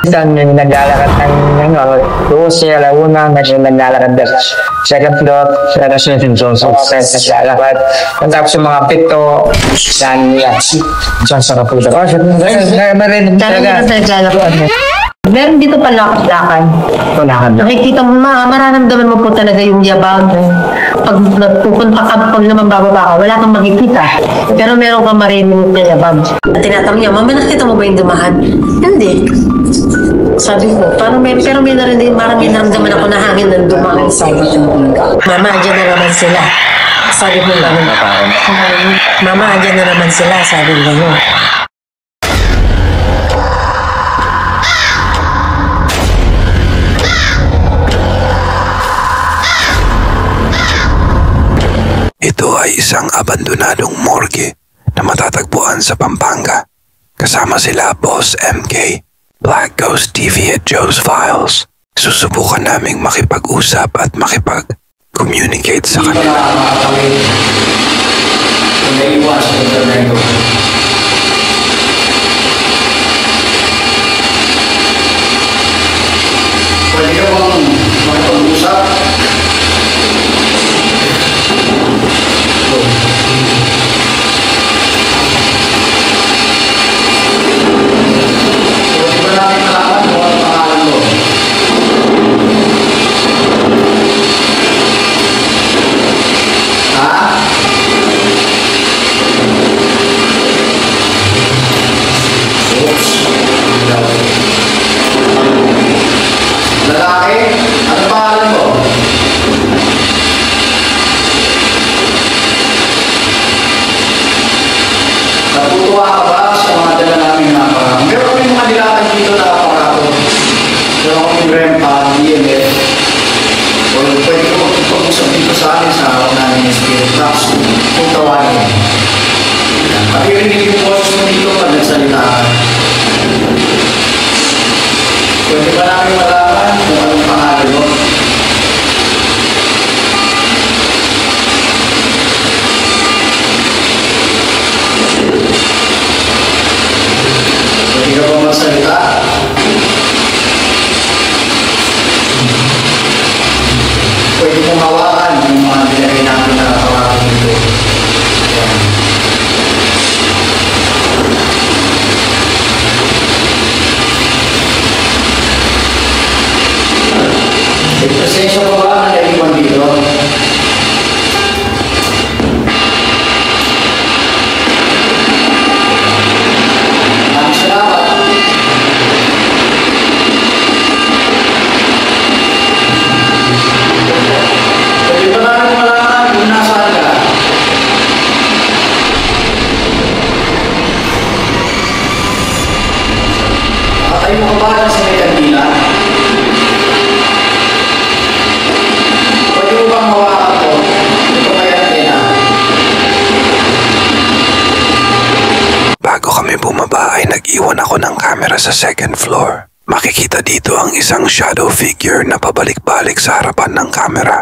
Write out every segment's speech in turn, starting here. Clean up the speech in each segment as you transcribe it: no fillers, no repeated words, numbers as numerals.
Minsan yung naglalakad ng Lucia, Laguna, medyo naglalakad na second floor, pero naglalakad. Tapos yung mga pito, yan, dyan sa kapuso. Marinig talaga. Meron dito pa lakad-lakad. Nakikita mo, mararamdaman mo po talaga yung yabang. Pag nagpupunta ka, pag naman bababa ka, wala kang makikita. Pero meron kang marinig na yabang. At tinatanong niya, mama, nakita mo ba yung dumahan? Hindi. Sabi ko, pero may narinig, parang may naramdaman ako na hangin ng dumahan. Sabi ko, mama, andyan na naman sila. Sabi ko, mama, andyan na naman sila. Sabi ko, Ito ay isang abandonadong morgue na matatagpuan sa Pampanga. Kasama sila Boss MK, Black Ghost TV at Joe's Files. Susubukan naming makipag-usap at makipag-communicate sa kanila. Pwede ka bang makipag-usap? Lalaki? Ano pangalan mo? Natutuwa ka ba sa mga dala namin na aparat? Meron kami mga nilakad dito na aparato. Meron kami REMPA, EMF. O pwede ko magpag-usap dito sa amin sa harap namin ng Spirit Box kung tawanin. Maririnig yung boses mo dito pag nagsalita ka. Pwede ba namin malaman kung anong pangalan mo? Pwede ka ba magsalita? Pwede mong hawakan yung mga nilagay natin na kawakan dito. Ayan. May presensya pa ba na naiwan dito? Maraming salamat. Pwede ba namin malaman kung nasaan ka? Nakatayo ka ba sa may kandila? Pwede mo bang hawakan ko? Ito may antena. Bago kami bumaba ay nag-iwan ako ng camera sa second floor. Makikita dito ang isang shadow figure na pabalik-balik sa harapan ng camera.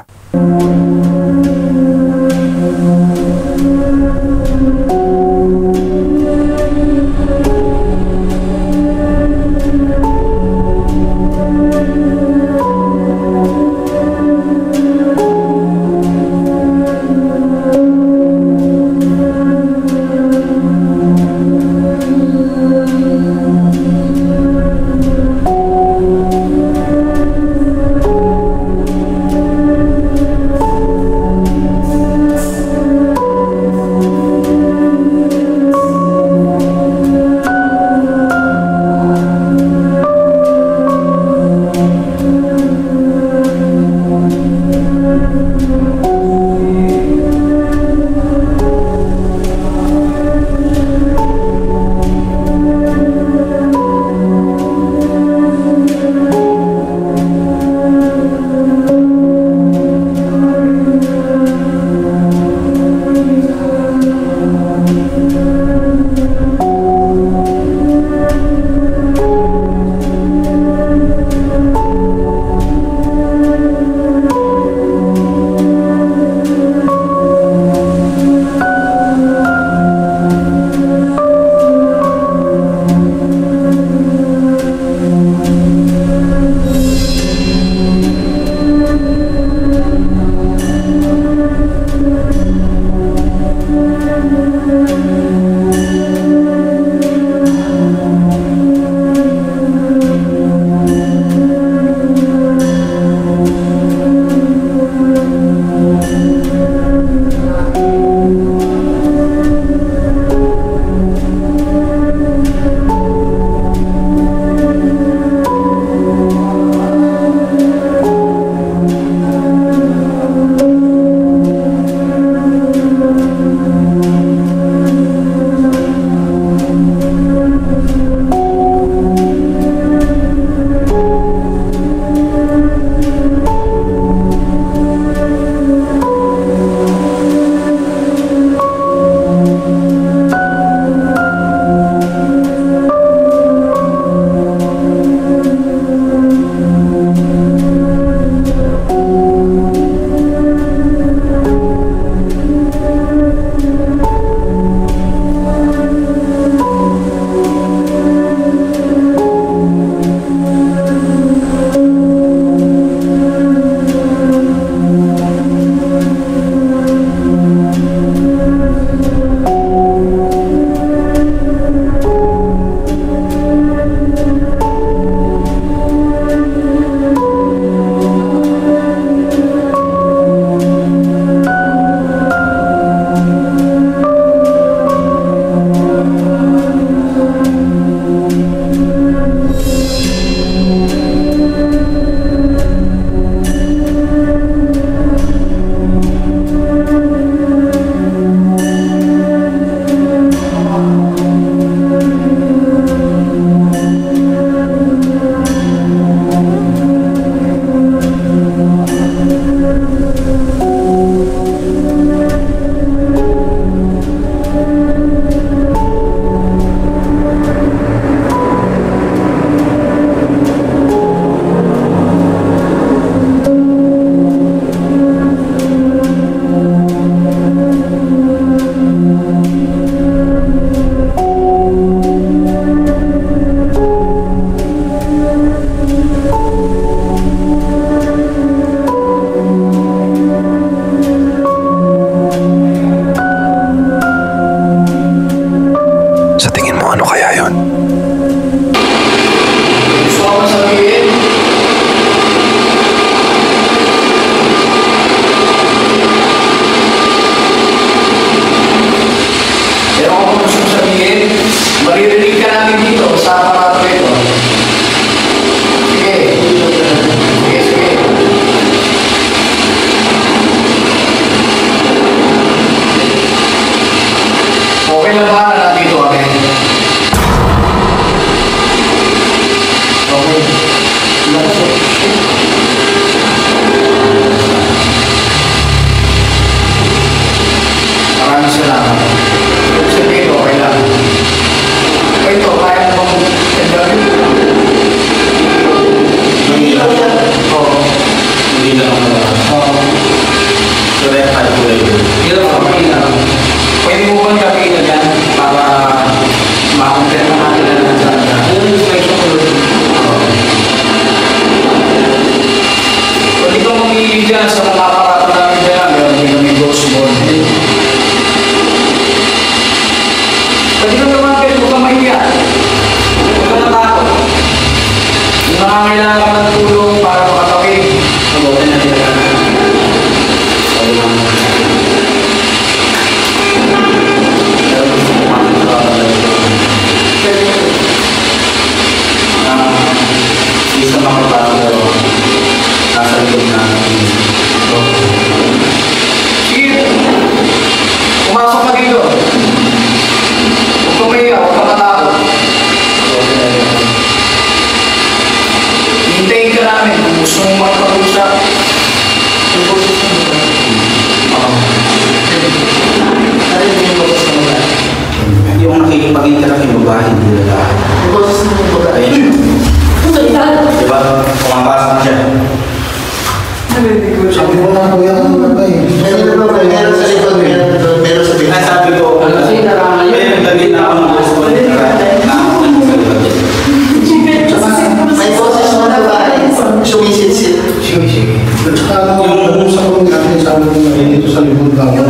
sa likod lang. Kaya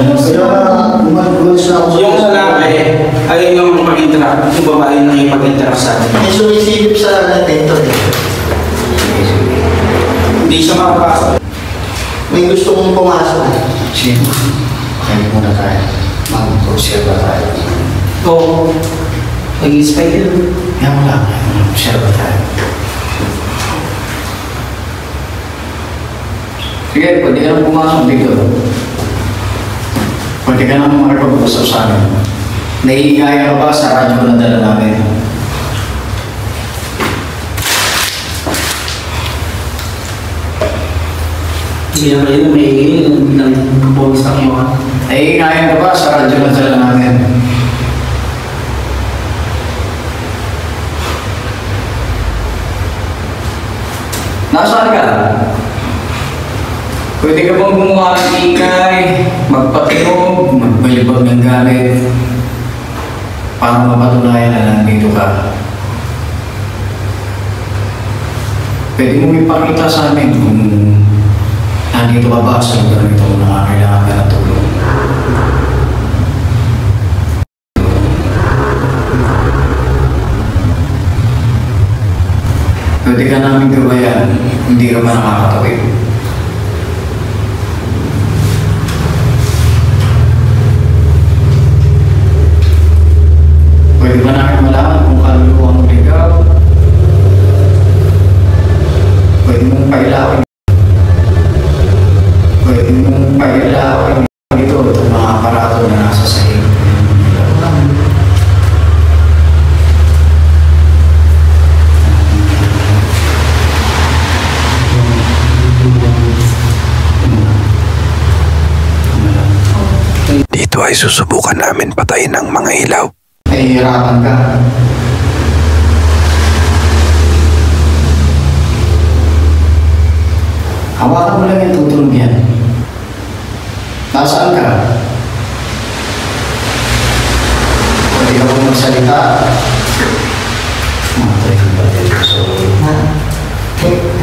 umalis na ako sa Yung lalaki, ayaw yung mag-interact, yung babae na nakipag-interact sa atin. May sumisilip sa natento eh. Hindi siya makapasok. May gusto kong pumasok eh. Sino? Kaya muna tayo. Mag-observa tayo. Oo. Nag-i-spike yun. Yan mo lang. Mag-observa tayo. Sige, pwede ka nang pumasok dito. Pwede ka nang makipag-usap sa amin. Naiingaya ka ba sa radyo na dala namin? Hindi na kayo may ng boses ng iwan. Naiingaya ka ba sa radyo na dala namin? Nasaan ka? Pwede ka bang gumawa ng ingay, magpatinog, magbalibag ng gamit para mapatunayan na nandito ka? Pwede mo ipakita sa amin kung nandito ka ba sa lugar nito kung nakakailangan ka ng tulong. Pwede ka namin gawayan, hindi ka ba nakakatawid? Pwede ba namin malaman kung kaluluwa mo ligaw? Pwede mong pailawin. Pwede mong pailawin dito itong mga aparato na nasa sahig. Dito ay susubukan namin patayin ang mga ilaw. Nahihirapan ka. Hawakan mo lang yung tutulog yan. Nasaan ka? Pwede ka bang magsalita? Matay ka ba dito? So,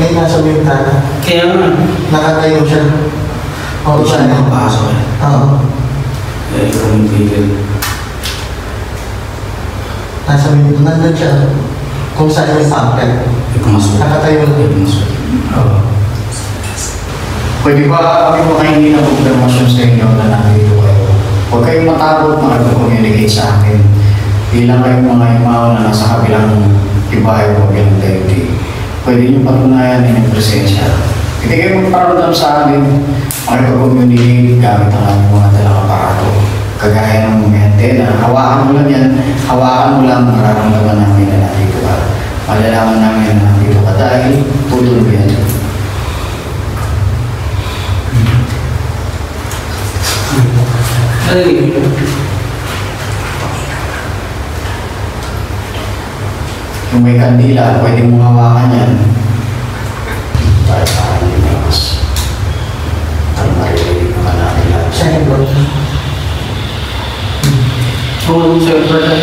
May nasa bintana. Kaya nga, Nakatayo siya. Oo, siya siya. nakapasok eh. Oo. Eh, ikaw yung bigil. Nasa bintana. Nandun siya. Kung saan yung pangkat. Ikamasok. Nakatayo lang. Ikamasok. Oo. Pwede ba kami makahingi ng confirmation sa inyo na nandito kayo? Huwag kayong matakot makipag-communicate sa akin. Bilang kayong mga imaw na nasa kabilang ibahay o kabilang daigdig. Pwede nyo patunayan ng inyong presensya. Hindi kayo magparamdam sa amin makipag-communicate gamit ang aming mga dalang aparato. Kagaya ng mga antena. Hawakan mo lang yan. Hawakan mo lang mararamdaman namin na nandito ka. Malalaman namin na nandito ka dahil tutulog yan. Narinig mo? Yung may kandila, pwede mong hawakan yan. Para sa akin yung lakas. Para maririnig naman natin lahat. Siya yung bro. Oo, sir, brother.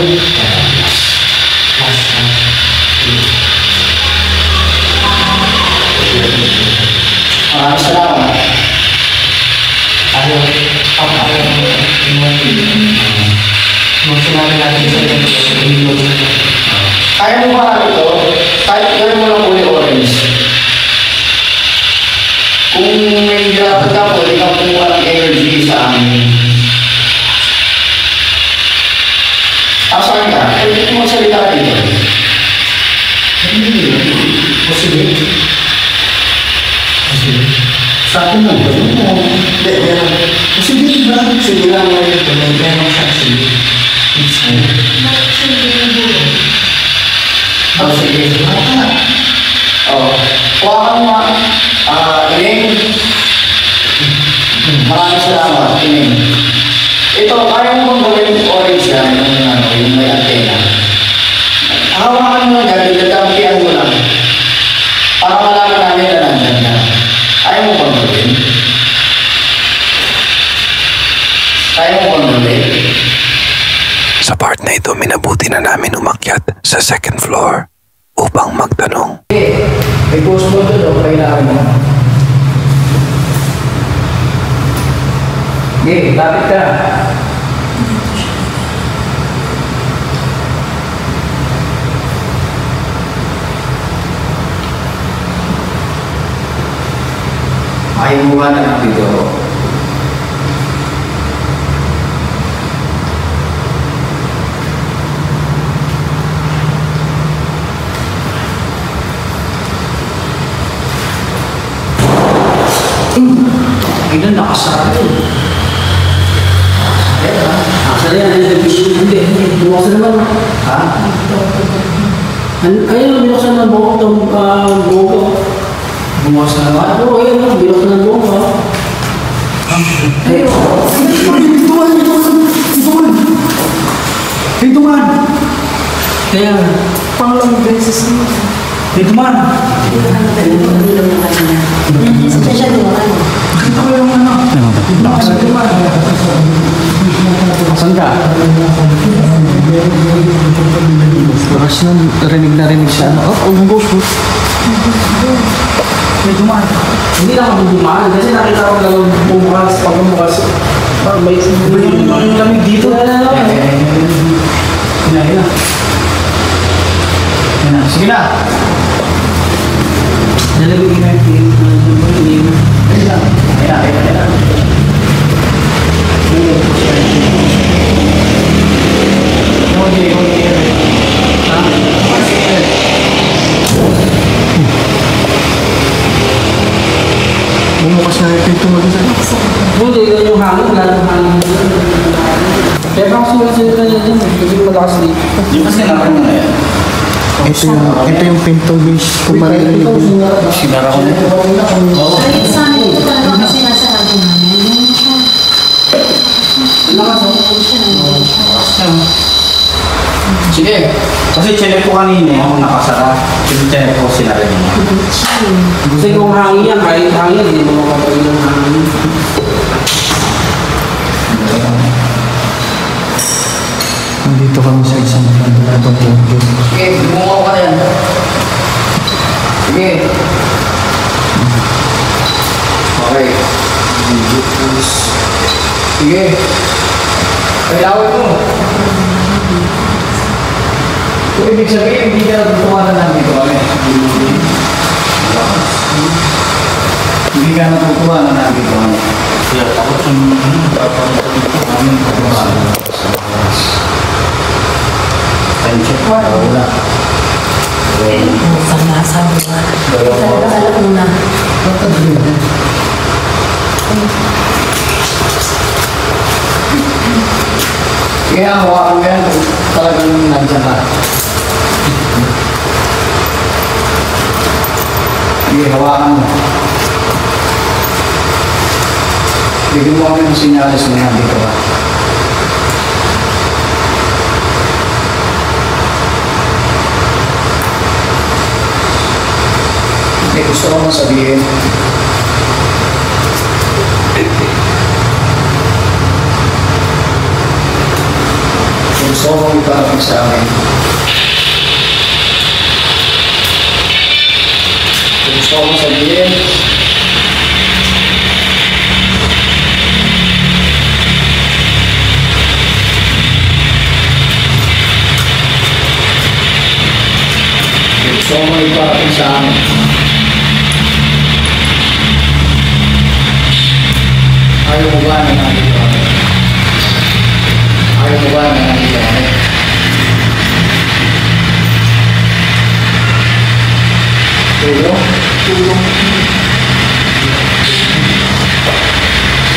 Maraming salamat. Ayaw. Ayaw. Nung sinabi natin sa iyo, Kaya mo ba ito? Kahit gawin mo lang uli orange. Kung may hirapan ka, pwede kang kumuha ng energy sa amin. Asahan ka? Pwede mo magsalita dito. Posible. Sa akin lang ba? Hindi, meron. Posible ba? Sige lang mo ito. Meron siya sige. Oh, sige. Oh. Kuha ka mo Ining. Maraming salamat, Ining. Ito, kaya mo bang gawin orange yan, yung may antena? Hawakan mo yan, gagampian mo lang. Para malaman namin na nandyan ka. Kaya mo bang gawin? Kaya mo bang gawin? Sa part na ito, minabuti na namin umakyat sa second floor upang magtanong. May post mo doon, kailangan mo. Sige, lapit ka. Ayaw mo ba na ng video? Ilan nakasarado. Nakasarado yan. Hindi. Buwasan naman. Ha? Ayun, binuksan ng buhok itong buhok. Bumukas na naman? Oo, ayun, binuksan ng buhok. Ayun. Pintuman! Kaya, Panglang beses mo. Pintuman! Special mo, ano? Nakita ko yung ano? Nakasan naman. saan ka? Bakas na rinig siya. Oh, bubos. Pintuman! Hindi na ako dumaan kasi nakita ko lang bumukas, pag bumukas. Parang may lamig dito. Sige na! Nalagay na yung Bumukas na yung pinto mo dito. Hindi, yun yung hangin, lalong hangin. Kaya baka sulat-sulat na yan, kasi malakas dito. Yung kasi naman mo na yan. Ito yung pinto base kung marinig mo. Sinara ko na. Saan ito talaga kasi nasa atin namin? Sige. Kasi chinek ko kanina yung nakasara. Chinek ko sila rin. Kasi kung hangin yan, kahit hangin, hindi mo makapagin ng hangin. Nandito kami sa isang pinto na ito. Sige, gumawa ka na yan. Sige. Okay. Sige. Kailangan mo. So, ibig sabihin, hindi ka natutuwa na dito kami. Hindi ka natutuwa na nandito kami. Kaya takot yung tension. Wala. Saan nasabi ba? Talaga alam mo na. Kaya hawakan mo yan, talagang nandiyan ka. Sige, hawakan mo. Bigyan mo kami ng sinyalis na nandito ka. May gusto ko mong sabihin. Gusto ko mong iparating sa amin. Gusto ko mong sabihin. Gusto ko mong iparating sa amin. Ayaw mo ba na nandito kami? Ayaw mo ba na nandito kami? Tulong? Tulong.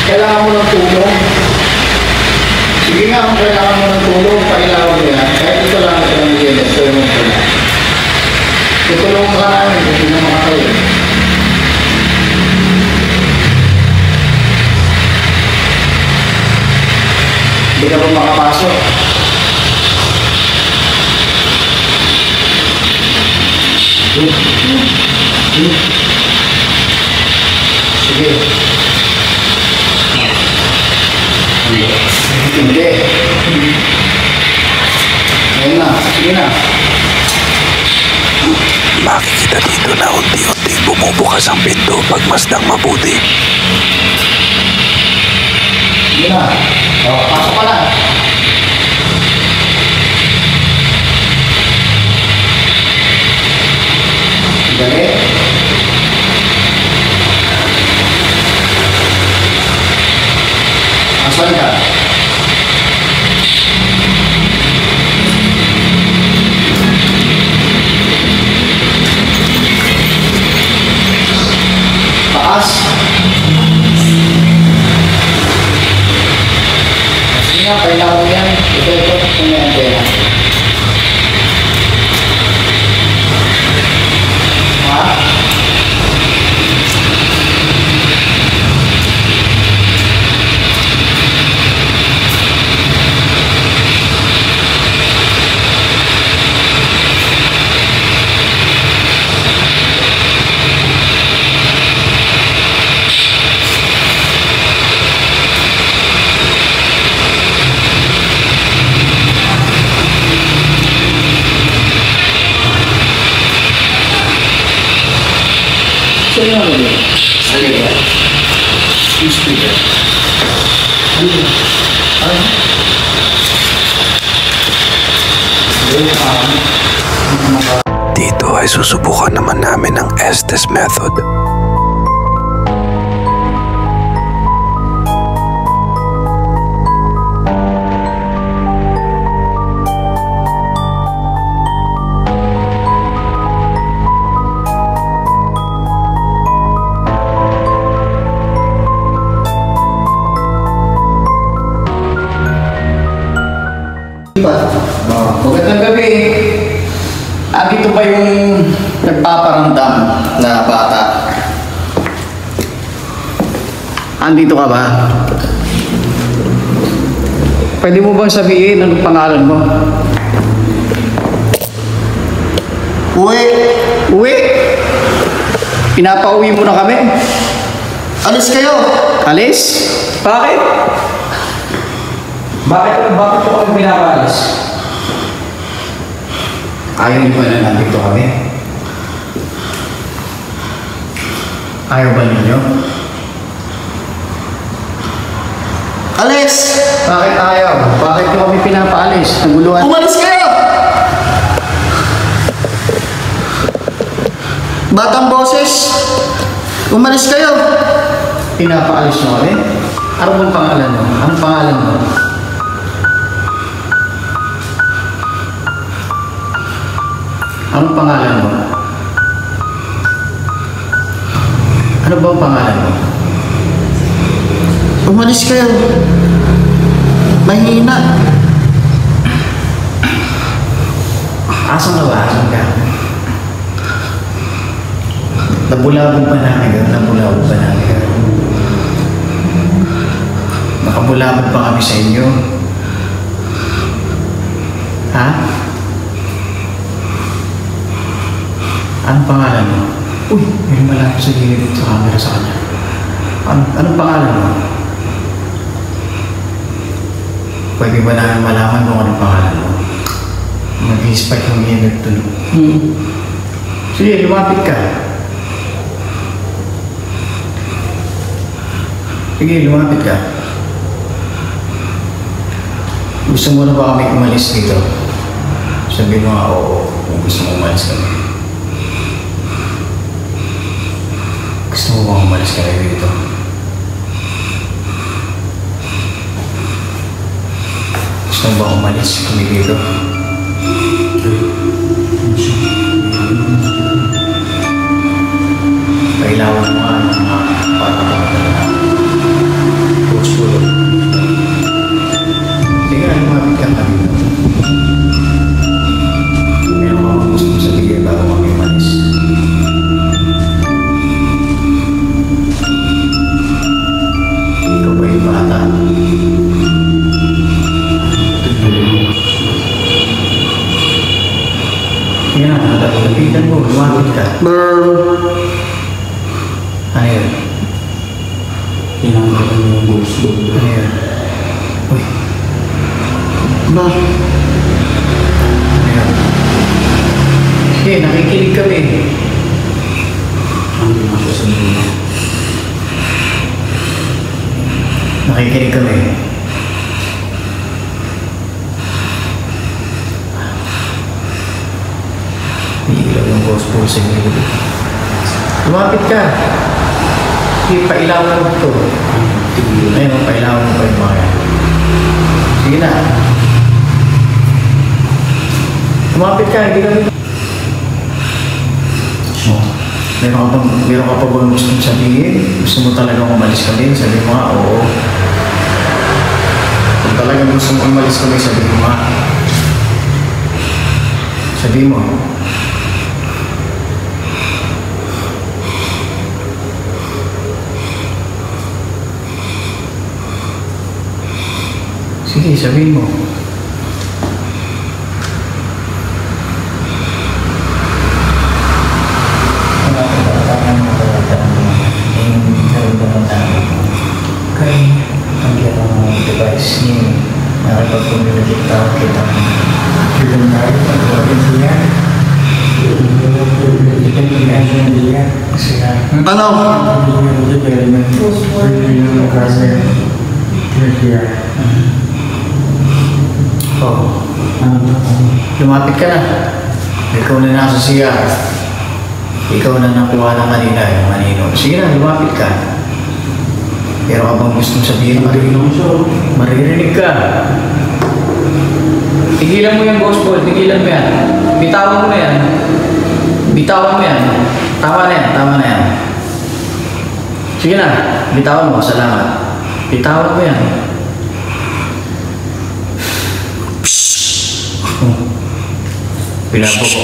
Kailangan mo ng tulong? Sige nga, kung kailangan mo ng tulong, pailangan mo yan. Kahit ito lang ito ng linis, tulong ko lang. Tutulong ka namin, hindi na makakayo. Hindi ka ba makapasok? Sige. Hindi. Ayun na. Sige na. Makikita dito na unti-unting bumubukas ang pinto pagmasdang mabuti. Sige na. O, pasok ka na. Dali. Asan ka? Taas. Sige nga, kailangan mo yan. Ito, kung may antena. Ha? Sino yung ano yun? Sige. Yung speaker. Ano yun? Dito ay susubukan naman namin ang Estes method. Magandang gabi. Dito ba yung nagpaparamdam na bata? Andito ka ba? Pwede mo bang sabihin anong pangalan mo? Uwi! Uwi! Pinapauwi mo na kami? Alis kayo! Alis? Bakit? Bakit ko kami pinapaalis? Ayaw niyo ba na nandito kami? Ayaw ba ninyo? Alis! Bakit ayaw? Bakit niyo kami pinapaalis? Naguluhan? Umalis kayo! Batang boses! Umalis kayo! Pinapaalis niyo kami? Ano bang pangalan mo? Anong pangalan mo? Anong pangalan mo? Ano bang pangalan mo? Umalis kayo. Mahina. Asan ka ba? Asan ka? Nabulabog pa namin ka? Nabulabog pa namin ka? Nakabulabog pa kami sa inyo? Ha? Anong pangalan mo? Uy, may malapit sa gilid sa camera sa kanya. Anong pangalan mo? Pwede ba namin malaman kung anong pangalan mo? Mag-i-spike ng gilid tulog. Sige, lumapit ka. Sige, lumapit ka. Gusto mo na ba kami umalis dito? Sabi mo nga, oo, kung gusto mo umalis kami. Gusto mo bang umalis ka rin dito? Gusto mo bang umalis kami dito? Kailangan mo nga ng mga patapakan na puso. Sige na, lumapit ka kami. Meron mga gusto mo sabihin bago kami umalis. Ikaw ba yung bata? Yan, lapitan mo, lumapit ka. Ano yun? Pinanggalan mo yung gusto. Ano yun? Uy, Ba? ano yun? Sige, nakikinig kami. Ang di masya sa mga. Nakikinig kami. Ilaw yung ghost pulse sa inyo. Lumapit ka. Ipailawan mo ito. Ayun, pailawan mo pa yung mga yan. Sige na. Lumapit ka, hindi kami. Meron ka pa ba gusto mong sabihin? Gusto mo talagang umalis kami? Sabi mo nga, oo. Kung talagang gusto mo umalis kami, sabi mo nga. Sabi mo. Sige, sabihin mo. Kaya, ang ginawang device niyo, nakapag-communicate tawag kita ng human life, ang niya. Oh. Lumapit ka na. Ikaw na nasa siya. Ikaw na nakuha ng kanina, yung manino. Sige na, lumapit ka. Pero ka bang gusto sabihin, maririnig ka. Tigilan mo yung ghost ball, tigilan mo yan. Bitawan mo yan. Bitawan mo yan. Tama na yan, tama na yan. Sige na, bitawan mo, salamat. Bitawan mo yan. Pilapo ko.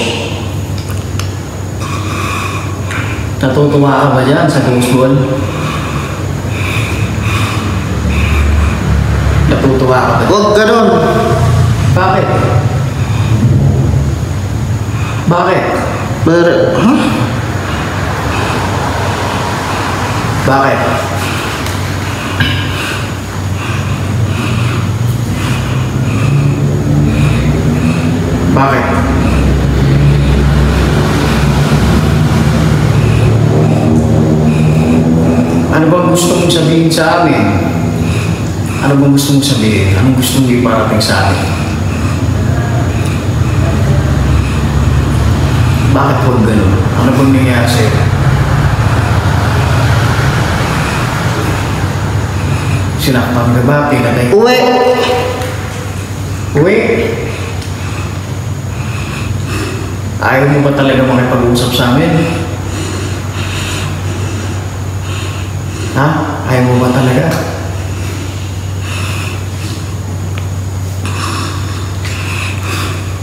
Natutuwa ka ba dyan sa ghost ball? Natutuwa ka ba? Huwag ganun. Bakit? Bakit? Huh? Bakit? Bakit? Ano bang gusto mong sabihin sa amin? Ano bang gusto mong sabihin? Anong gusto mong iparating sa amin? Bakit huwag ganun? Ano bang nangyari sa'yo? Sinaktan ka ba? Pinatay ka? Uwi. Uwi? Ayaw mo ba talaga makipag-usap sa amin? Ha? Ayaw mo ba talaga?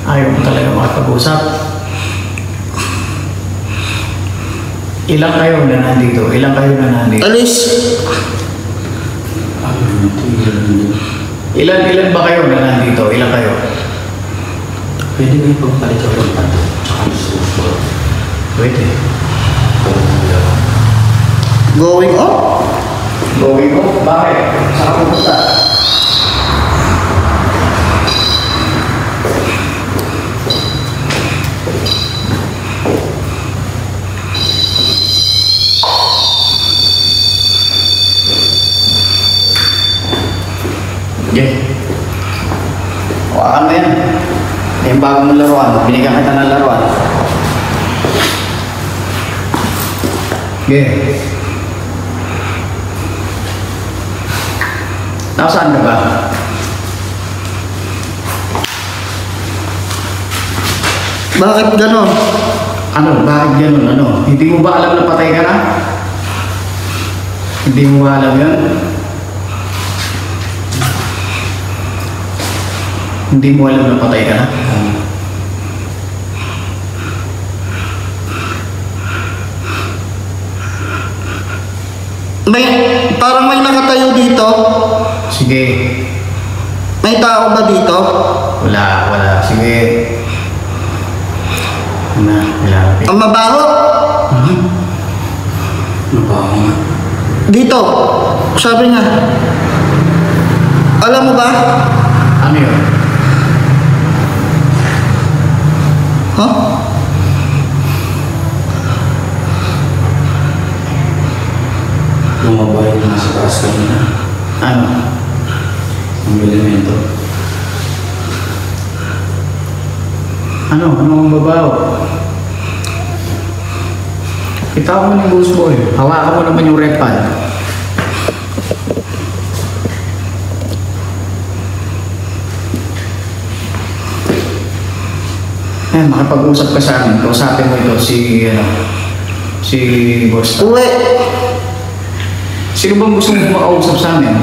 Ayaw mo talaga makipag-usap? Ilang kayo na nandito? Ilang kayo na nandito? Alis. Ilan ba kayo na nandito? Ilang kayo? Pwede mo yung pagpalit sa pagpalit. Pwede. Going up. Going off? Bakit? Saan ka pupunta? Okay. Hawakan mo yan. Yung bagong mong laruan. Binigyan kita ng laruan. Okay. Nasaan ka ba? Bakit ganon? Ano? Bakit ganun? Ano? Hindi mo ba alam na patay ka na? Hindi mo ba alam yun? Hindi mo alam na patay ka na? Parang may nakatayo dito. Sige. May tao ba dito? Wala. Sige. Wala. Ang mabaho. Mabaho nga. Dito. Sabi nga. Alam mo ba? Ano yun? Huh? Yung mabaho yung nasa taas kanina. Ano? Ang elemento. Ano ang babaw? Itaw mo ng ghost boy. Hawakan mo naman yung red pad. Ayan, makipag-usap ka sa amin. Kausapin mo ito si boss. Uwe! Sino bang gusto mo makausap sa amin?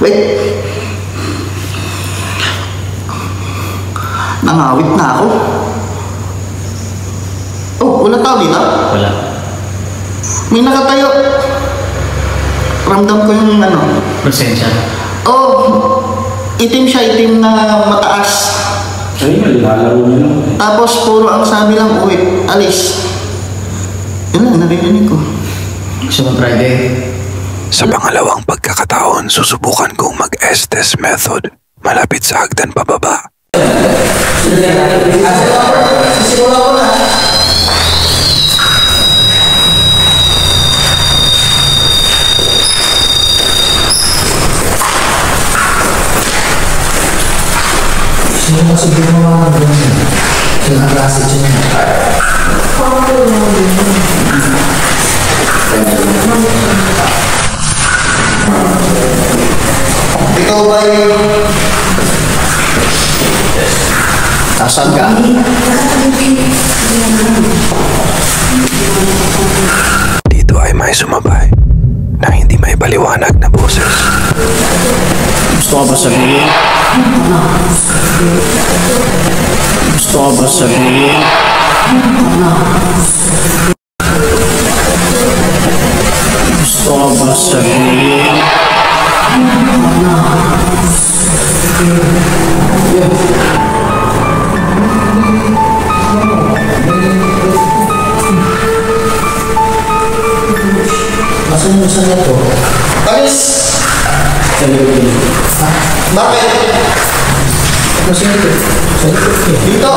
Wait! Nangawit na ako. Oh, wala tao dito? Wala. May nakatayo. Ramdam ko yung Presensya. Oh, itim siya, itim na mataas. Ayun nga, nilalaro niya lang. Tapos puro ang sabi lang, uwi, alis. Yun na, narinig ko. Gusto mo Friday? Sa pangalawang pagkakataon, susubukan kong mag-Estes method malapit sa hagdan pababa. Sisimula ko na. Sino kasi gumawa ng ganyan? Sino ang klase dyan? Ikaw ba yung... Asan ka? Dito ay may sumabay na hindi may paliwanag na boses. Gusto ka ba sabihin? Gusto ka ba sabihin? Gusto ka ba sabihin? Masan mo sa to? Alis! Bakit? Kasi ito. Sa likod ko. Dito!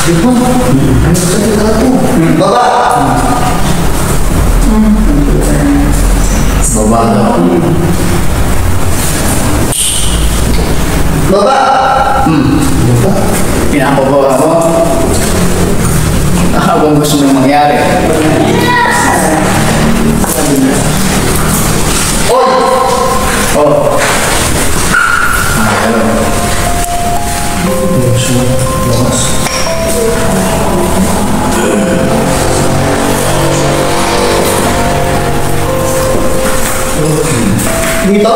Di ba? Ano sa likod ako? Baba! Baba daw. Baba! Pinapababa mo? Habang gusto mong mangyari. Oy! Oh. Dito?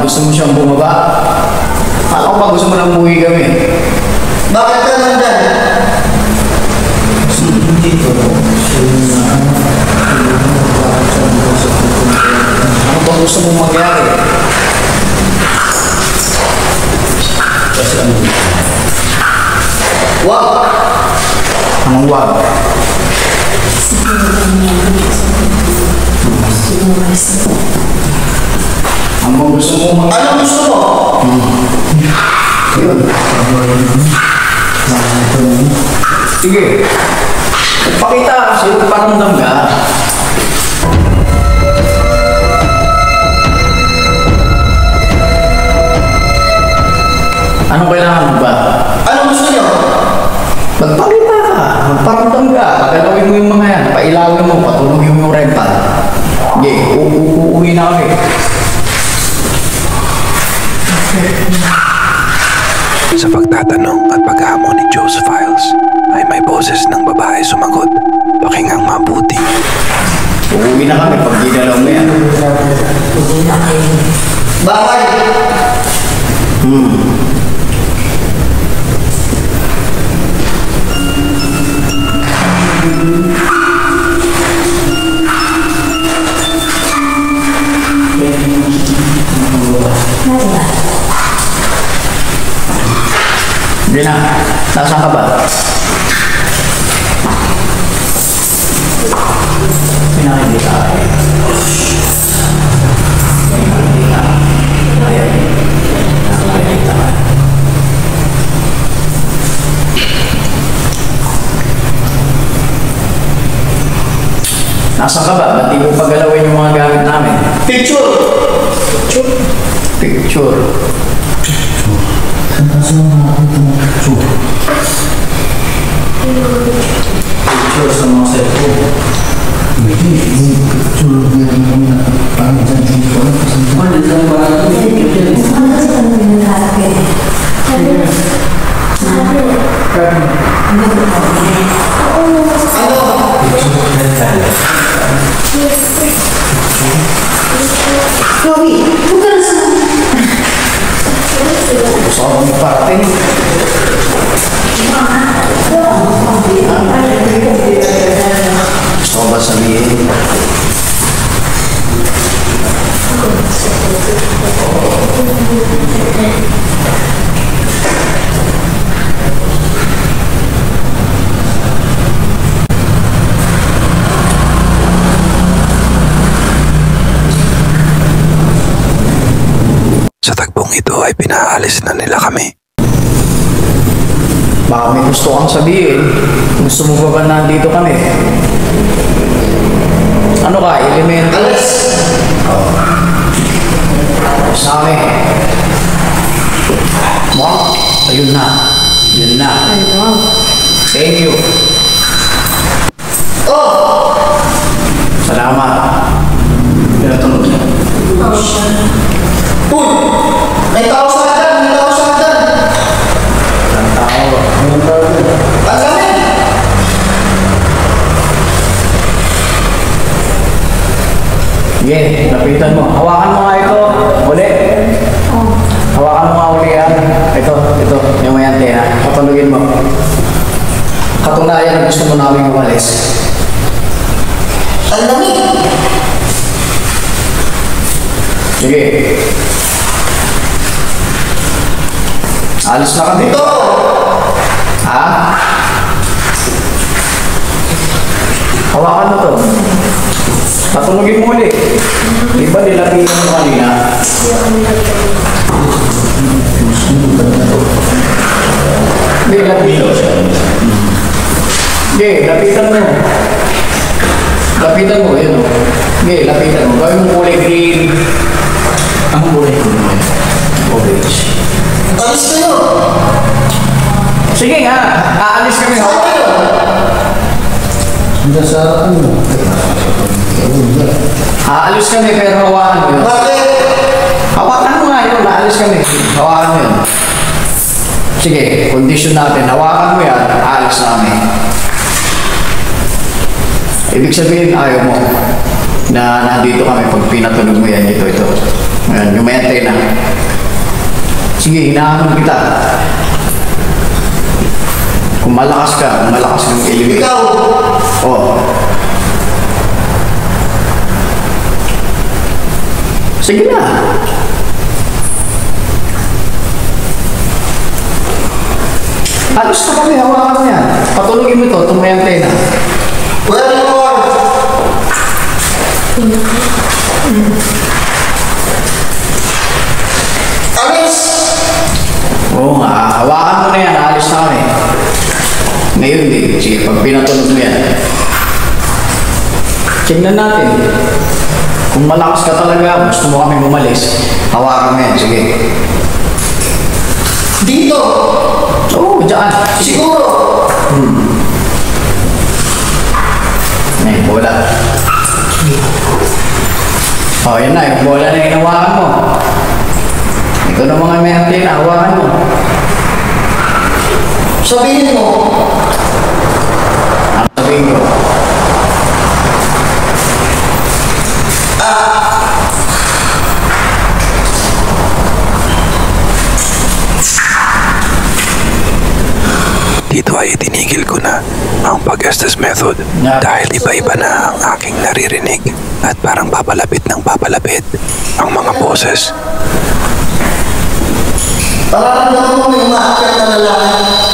Gusto mo siyang bumaba? Ako pa gusto mo nang umuwi kami. Bakit ka nandyan? Dito. Ano ba gusto mong mangyari? Wag! Anong wag? Ano ba gusto mong mangyari? Ano gusto mo? Sige. Pakita kasi paramdam ka. Anong kailangan mo ba? Ano gusto niyo? Magpakita ka. Magparamdam ka. Pagalawin mo yung mga yan. Pailawin mo. Patulogin mo yung rental. Sige. Uuwi na kami. Sa pagtatanong at paghamon ni Joe's Files, ay may boses ng babae sumagot. Pakingang mabuti. Uuwi na kami pag ginalaw mo yan. Bakit? Hindi na. Nasaan ka ba? Pinakikita ka eh. Pinakikita ka. Pinakikita ka. Nasaan ka ba? Ba't di mo pagalawin yung mga gamit namin? Picture! Picture. Saan nakakita ng picture? Picture sa mga cellphone. Hindi, yung picture meron kami na parang dyan dito. Ano dyan ba? Gusto ko mag-party. Gusto ko ba sabihin? Sa tagpong ito ay pinaalis na nila kami. Baka may gusto kang sabihin. Gusto mo ba ba nandito kami? Ano ka? Element? Alas! Sa amin. Wow! Ayun na. Yun na. Thank you. Oh! Salamat. Pinatulog niya. Uy! May tao sa hagdan! May tao sa hagdan! Ang tao. Ang gamin! Sige, lapitan mo. Hawakan mo nga ito. Uli. Hawakan mo nga uli yan. Ito. Yung may antena. Patulugin mo. Katunayan, gusto mo namin umalis. Ang lamig! Sige. Alis na kami. Ito! Ha? Hawakan mo to. Patulugin mo ulit. Di ba nilapitan mo kanina? Hindi, lapitan. Hindi, lapitan mo. Lapitan mo, yun o. Hindi, lapitan mo. Gawin mo kulay green. Ang buhay ko naman. Orange. Alis kayo! Sige nga, aalis kami. Saan kayo? Hindi sa ano? Aalis kami pero hawakan mo yun. Bakit? Hawakan mo nga yun, aalis kami. Hawakan mo yun. Sige, kondisyon natin. Hawakan mo yan, aalis namin. Ibig sabihin, ayaw mo na nandito kami pag pinatunog mo yan, ito. Ayan, yung may antena. Sige, hinahanap kita. Kung malakas ng ilimig. Ikaw! Oo. Sige na. Alis na kami, hawakan mo yan. Patulogin mo ito, itong may antena. Where you are? Alis! Oo nga, hawakan mo na yan, alis na kami. Ngayon din, sige, pag pinatunog mo yan. Tingnan natin. Kung malakas ka talaga, gusto mo kami umalis, hawakan mo yan, sige. Dito! Oo, dyan. Siguro! May bola. Oh, yun na, yung bola na hinawakan mo. Ito na mga may antena, hawakan mo. Sabihin mo, Ang sabihin ko, Dito ay itinigil ko na ang pag-Estes method dahil iba-iba na ang aking naririnig at parang papalapit ng papalapit ang mga boses. pararamdaman mo may umaakyat na lalaki.